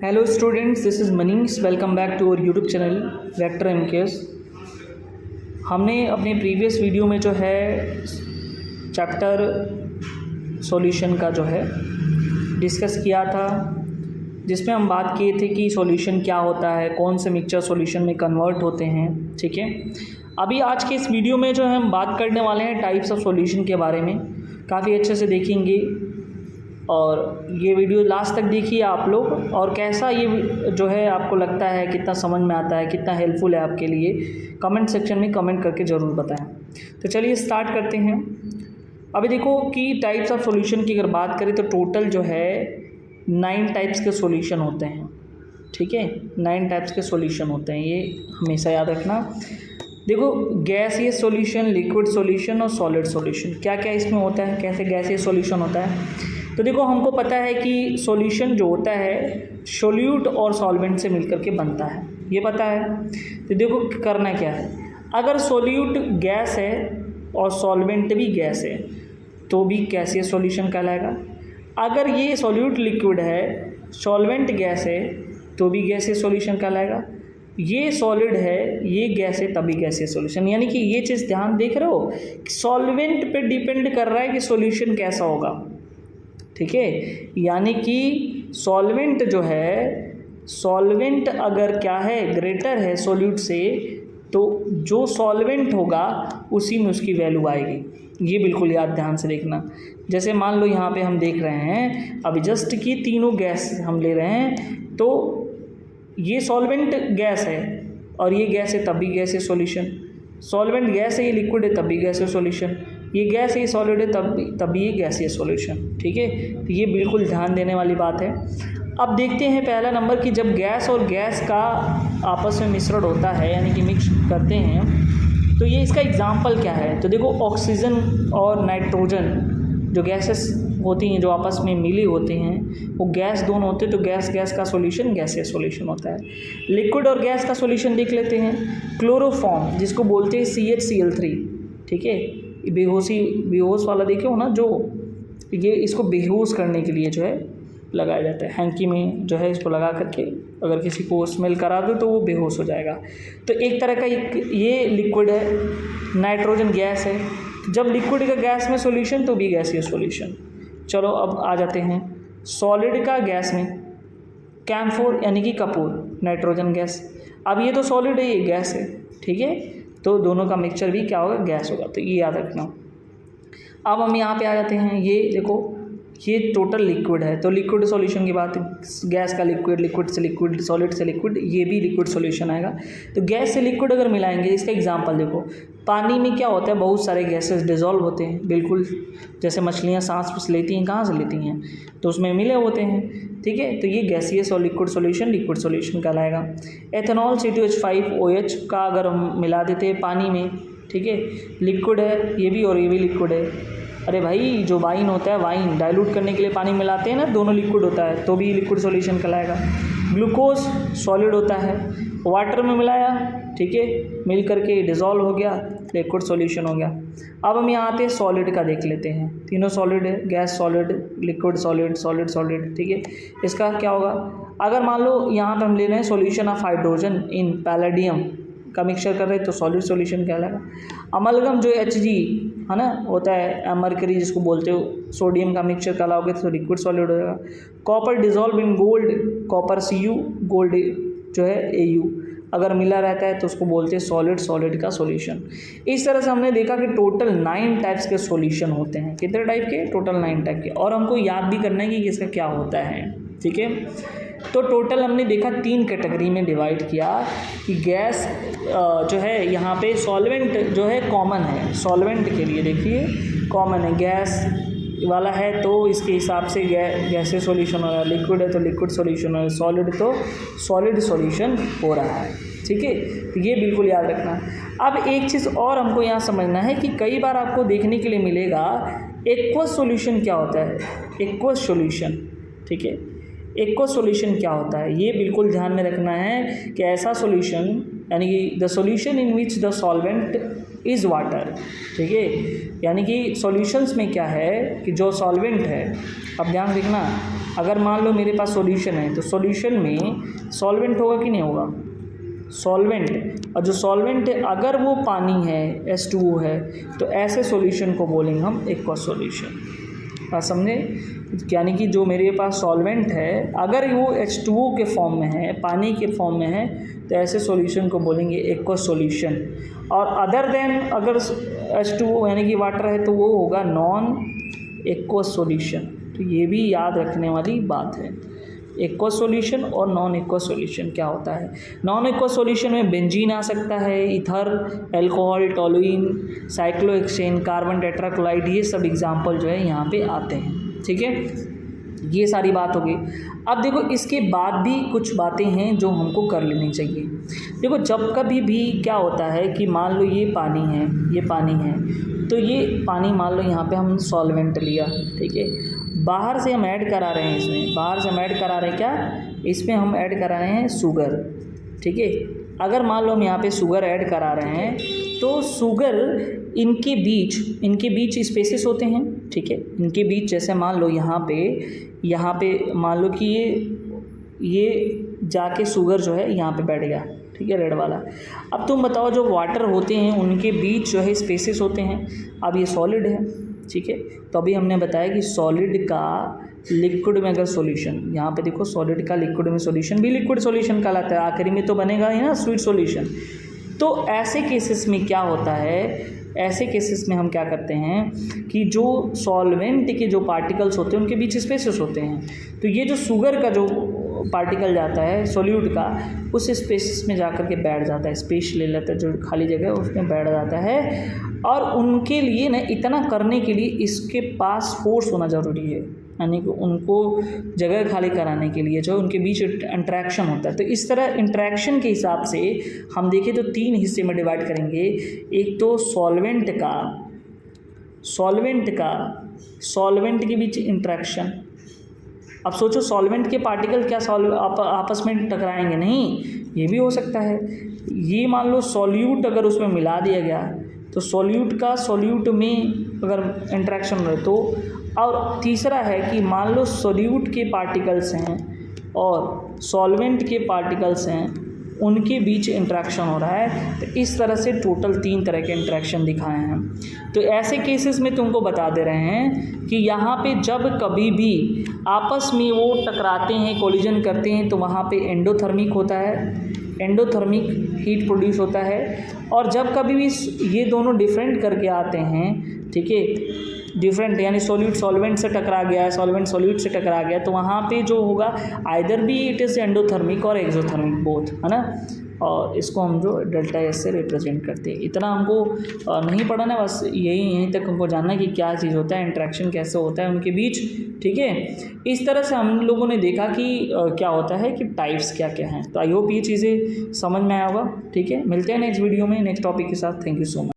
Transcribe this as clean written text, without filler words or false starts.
Hello students, this is Manish. Welcome back to our YouTube channel Vector MKS. हमने अपने previous video में जो है चैप्टर सॉल्यूशन का जो है डिस्कस किया था, जिसमें हम बात किए थे कि सॉल्यूशन क्या होता है, कौन से मिक्सचर सॉल्यूशन में कन्वर्ट होते हैं। ठीक है, अभी आज के इस वीडियो में जो है हम बात करने वाले हैं टाइप्स ऑफ सॉल्यूशन के बारे में। काफ़ी अच्छे से देखेंगे और ये वीडियो लास्ट तक देखिए आप लोग, और कैसा ये जो है आपको लगता है, कितना समझ में आता है, कितना हेल्पफुल है आपके लिए, कमेंट सेक्शन में कमेंट करके ज़रूर बताएं। तो चलिए स्टार्ट करते हैं। अभी देखो कि टाइप्स ऑफ सॉल्यूशन की अगर बात करें तो टोटल जो है 9 टाइप्स के सॉल्यूशन होते हैं। ठीक है, 9 टाइप्स के सॉल्यूशन होते हैं, ये हमेशा याद रखना। देखो, गैसियस सॉल्यूशन, लिक्विड सॉल्यूशन और सॉलिड सॉल्यूशन, क्या क्या इसमें होता है, कैसे गैसियस सॉल्यूशन होता है। तो देखो, हमको पता है कि सॉल्यूशन जो होता है सोल्यूट और सॉल्वेंट से मिलकर के बनता है, ये पता है। तो देखो करना क्या है, अगर सोल्यूट गैस है और सॉल्वेंट भी गैस है तो भी गैसियस सॉल्यूशन कहलाएगा। अगर ये सोल्यूट लिक्विड है, सॉल्वेंट गैस है तो भी गैसियस सॉल्यूशन कहलाएगा। ये सॉलिड है, ये गैस है, तभी गैसियस सॉल्यूशन। यानी कि ये चीज़ ध्यान देख रहे हो, सॉल्वेंट पे डिपेंड कर रहा है कि सॉल्यूशन कैसा होगा। ठीक है, यानी कि सॉल्वेंट जो है, सॉल्वेंट अगर क्या है, ग्रेटर है सोल्यूट से, तो जो सॉल्वेंट होगा उसी में उसकी वैल्यू आएगी। ये बिल्कुल याद ध्यान से देखना। जैसे मान लो यहाँ पे हम देख रहे हैं अभी जस्ट कि तीनों गैस हम ले रहे हैं, तो ये सॉल्वेंट गैस है और ये गैस है, तब भी गैस है सॉल्यूशन। सॉल्वेंट गैस है, ये लिक्विड है, तब भी गैस है सॉल्यूशन। ये गैस है, ये सॉलिड है, तब भी ये गैस है सॉल्यूशन। ठीक है, तो ये बिल्कुल ध्यान देने वाली बात है। अब देखते हैं पहला नंबर कि जब गैस और गैस का आपस में मिश्रण होता है, यानी कि मिक्स करते हैं, तो ये इसका एग्जाम्पल क्या है। तो देखो, ऑक्सीजन और नाइट्रोजन जो गैसेस होती हैं, जो आपस में मिली होती हैं, वो गैस दोनों होते हैं, तो गैस का सॉल्यूशन गैसियस सॉल्यूशन होता है। लिक्विड और गैस का सॉल्यूशन देख लेते हैं। क्लोरोफॉर्म, जिसको बोलते हैं CHCl3। ठीक है, बेहोश वाला देखे हो ना, जो ये इसको बेहोश करने के लिए जो है लगाया जाता है। हैंकी में जो है इसको लगा करके अगर किसी को स्मेल करा दो तो वो बेहोश हो जाएगा। तो एक तरह का ये लिक्विड है, नाइट्रोजन गैस है। जब लिक्विड का गैस में सॉल्यूशन तो भी गैसियस सॉल्यूशन। चलो अब आ जाते हैं सॉलिड का गैस में। कैम्फोर यानी कि कपूर, नाइट्रोजन गैस। अब ये तो सॉलिड है, ये गैस है। ठीक है, तो दोनों का मिक्सचर भी क्या होगा, गैस होगा। तो ये याद रखना। अब हम यहाँ पे आ जाते हैं, ये देखो ये टोटल लिक्विड है, तो लिक्विड सॉल्यूशन की बात, गैस का लिक्विड, लिक्विड से लिक्विड, सॉलिड से लिक्विड, ये भी लिक्विड सॉल्यूशन आएगा। तो गैस से लिक्विड अगर मिलाएंगे, इसका एग्जांपल देखो, पानी में क्या होता है, बहुत सारे गैसेस डिज़ोल्व होते हैं, बिल्कुल जैसे मछलियाँ सांस लेती हैं, कहाँ से लेती हैं, तो उसमें मिले होते हैं। ठीक है, तो ये गैसियस और लिक्विड सॉल्यूशन कहलाएगा। एथेनॉल C2H5OH का अगर हम मिला देते हैं पानी में, ठीक है, लिक्विड है ये भी और ये भी लिक्विड है। अरे भाई, जो वाइन होता है, वाइन डाइल्यूट करने के लिए पानी मिलाते हैं ना, दोनों लिक्विड होता है, तो भी लिक्विड सॉल्यूशन कहलाएगा। ग्लूकोज सॉलिड होता है, वाटर में मिलाया, ठीक है, मिल करके डिज़ोल्व हो गया, लिक्विड सॉल्यूशन हो गया। अब हम यहाँ आते हैं सॉलिड का देख लेते हैं। तीनों सॉलिड है, gas solid, liquid solid, solid solid. ठीक है, इसका क्या होगा, अगर मान लो यहाँ पर हम ले रहे हैं solution of hydrogen in palladium का मिक्सचर कर रहे हैं, तो सॉलिड सॉल्यूशन कहलाएगा। अमलगम जो Hg है ना होता है, मरकरी जिसको बोलते हो, सोडियम का मिक्सचर कहलाओगे तो लिक्विड सॉलिड हो जाएगा। Copper dissolve in gold, copper Cu, gold जो है Au, अगर मिला रहता है तो उसको बोलते हैं सॉलिड का सॉल्यूशन। इस तरह से हमने देखा कि टोटल 9 टाइप्स के सॉल्यूशन होते हैं। कितने टाइप के, टोटल 9 टाइप के। और हमको याद भी करना है कि इसका क्या होता है। ठीक है, तो टोटल हमने देखा 3 कैटेगरी में डिवाइड किया कि गैस जो है यहाँ पे सॉल्वेंट जो है कॉमन है, सॉल्वेंट के लिए देखिए कॉमन है, गैस वाला है तो इसके हिसाब से गैसियस सॉल्यूशन हो रहा है, लिक्विड है तो लिक्विड सॉल्यूशन हो रहा है, सॉलिड तो सॉलिड सॉल्यूशन हो रहा है। ठीक है, तो ये बिल्कुल याद रखना। अब एक चीज़ और हमको यहाँ समझना है कि कई बार आपको देखने के लिए मिलेगा एक्वस सॉल्यूशन क्या होता है, एक्वस सॉल्यूशन। ठीक है, एक्वस सॉल्यूशन क्या होता है, ये बिल्कुल ध्यान में रखना है कि ऐसा सॉल्यूशन, यानी कि the solution in which the solvent is water. ठीक है, यानी कि सॉल्यूशंस में क्या है कि जो सॉल्वेंट है, अब ध्यान रखना, अगर मान लो मेरे पास सॉल्यूशन है तो सॉल्यूशन में सॉल्वेंट होगा कि नहीं होगा, सॉल्वेंट, और जो सॉल्वेंट है अगर वो पानी है H2O है तो ऐसे सॉल्यूशन को बोलेंगे हम एक्वस सॉल्यूशन। बात समझे? यानी कि जो मेरे पास सॉल्वेंट है अगर वो H2O के फॉर्म में है, पानी के फॉर्म में है, तो ऐसे सॉल्यूशन को बोलेंगे एक्वस सॉल्यूशन। और अदर देन अगर H2O यानी कि वाटर है तो वो होगा नॉन एक्वस सॉल्यूशन। तो ये भी याद रखने वाली बात है, एक्वस सॉल्यूशन और नॉन एक्वस सॉल्यूशन क्या होता है। नॉन एक्वस सॉल्यूशन में बेंजीन आ सकता है, ether, alcohol, toluene, cyclohexane, carbon tetrachloride, ये सब एग्जाम्पल जो है यहाँ पे आते हैं। ठीक है, ये सारी बात होगी। अब देखो इसके बाद भी कुछ बातें हैं जो हमको कर लेनी चाहिए। देखो जब कभी भी क्या होता है कि मान लो ये पानी है, ये पानी है, तो ये पानी मान लो यहाँ पे हम सॉल्वेंट लिया, ठीक है, बाहर से हम ऐड करा रहे हैं, इसमें बाहर से हम ऐड करा रहे हैं क्या, इसमें हम ऐड करा रहे हैं शुगर। ठीक है, अगर मान लो हम यहाँ पे शुगर ऐड करा रहे हैं तो शुगर इनके बीच स्पेसेस होते हैं। ठीक है, इनके बीच जैसे मान लो यहाँ पे मान लो कि ये जाके शुगर जो है यहाँ पे बैठ गया, ठीक है, रेड वाला। अब तुम बताओ जो वाटर होते हैं उनके बीच जो है स्पेसेस होते हैं। अब ये सॉलिड है, ठीक है, तो अभी हमने बताया कि सॉलिड का लिक्विड में अगर सॉल्यूशन, यहाँ पे देखो सॉलिड का लिक्विड में सॉल्यूशन भी लिक्विड सॉल्यूशन कहलाता है, आखिरी में तो बनेगा ही ना स्वीट सॉल्यूशन। तो ऐसे केसेस में क्या होता है, ऐसे केसेस में हम क्या करते हैं कि जो सॉल्वेंट के जो पार्टिकल्स होते हैं उनके बीच स्पेसेस होते हैं। तो ये जो शुगर का जो पार्टिकल जाता है सॉल्यूट का, उस स्पेसेस में जाकर के बैठ जाता है, स्पेस ले लेता है, जो खाली जगह है उसमें बैठ जाता है। और उनके लिए ना इतना करने के लिए इसके पास फोर्स होना ज़रूरी है, यानी कि उनको जगह खाली कराने के लिए जो उनके बीच इंटरेक्शन होता है। तो इस तरह इंटरेक्शन के हिसाब से हम देखें तो 3 हिस्से में डिवाइड करेंगे। एक तो सॉल्वेंट के बीच इंटरेक्शन। अब सोचो सॉल्वेंट के पार्टिकल क्या आपस में टकराएंगे? नहीं, ये भी हो सकता है। ये मान लो सॉल्यूट अगर उसमें मिला दिया गया तो सॉल्यूट में अगर इंटरेक्शन हो तो, और तीसरा है कि मान लो सॉल्यूट के पार्टिकल्स हैं और सॉल्वेंट के पार्टिकल्स हैं, उनके बीच इंटरेक्शन हो रहा है। तो इस तरह से टोटल 3 तरह के इंटरेक्शन दिखाए हैं। तो ऐसे केसेस में तुमको बता दे रहे हैं कि यहाँ पे जब कभी भी आपस में वो टकराते हैं, कोलिजन करते हैं, तो वहाँ पे एंडोथर्मिक होता है, एंडोथर्मिक हीट प्रोड्यूस होता है। और जब कभी भी ये दोनों डिफरेंट करके आते हैं, ठीक है, डिफरेंट यानी सॉल्यूट सॉल्वेंट से टकरा गया, सॉल्वेंट सॉल्यूट से टकरा गया, तो वहाँ पे जो होगा आइदर भी इट इज़ एंडोथर्मिक और एक्सोथर्मिक बोथ, है ना। और इसको हम जो डेल्टा एस से रिप्रेजेंट करते हैं। इतना हमको नहीं पढ़ना, बस यहीं तक हमको जानना है कि क्या चीज़ होता है, इंटरेक्शन कैसे होता है उनके बीच। ठीक है, इस तरह से हम लोगों ने देखा कि क्या होता है कि टाइप्स क्या क्या हैं। तो आई होप ये चीज़ें समझ में आया होगा। ठीक है, मिलते हैं नेक्स्ट वीडियो में नेक्स्ट टॉपिक के साथ। Thank you so much.